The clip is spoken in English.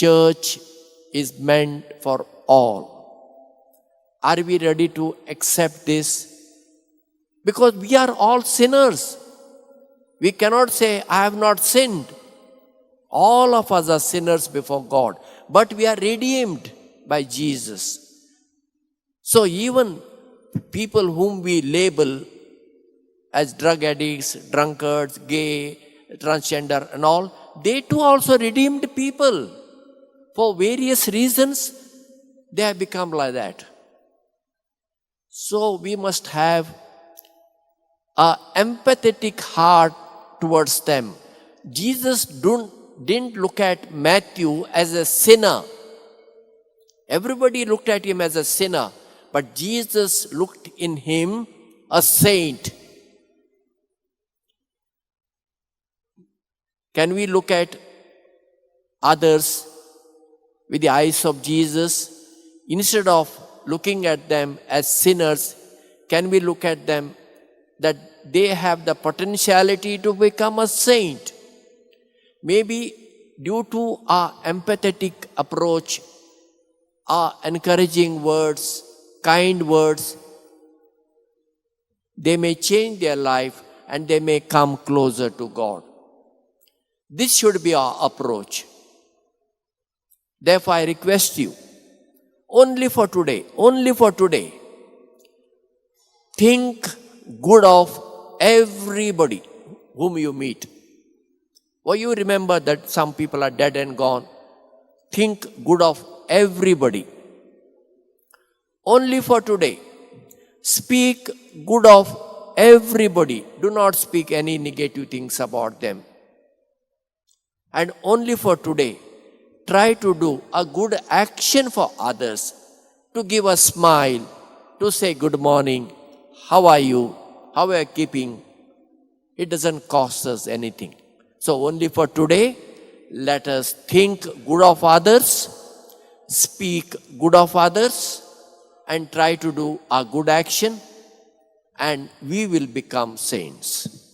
church is meant for all. Are we ready to accept this? Because we are all sinners. We cannot say, I have not sinned. All of us are sinners before God. But we are redeemed by Jesus. So even people whom we label as drug addicts, drunkards, gay, transgender and all, they too also redeemed people. For various reasons, they have become like that. So we must have an empathetic heart towards them. Jesus didn't look at Matthew as a sinner. Everybody looked at him as a sinner. But Jesus looked in him a saint. Can we look at others with the eyes of Jesus? Instead of looking at them as sinners, can we look at them that they have the potentiality to become a saint? Maybe due to our empathetic approach, our encouraging words, kind words, they may change their life and they may come closer to God. This should be our approach. Therefore, I request you, only for today, think good of everybody whom you meet. Or you remember that some people are dead and gone. Think good of everybody. Only for today. Speak good of everybody. Do not speak any negative things about them. And only for today, try to do a good action for others. To give a smile, to say good morning, how are you, how are you keeping? It doesn't cost us anything. So only for today, let us think good of others, speak good of others, and try to do a good action, and we will become saints.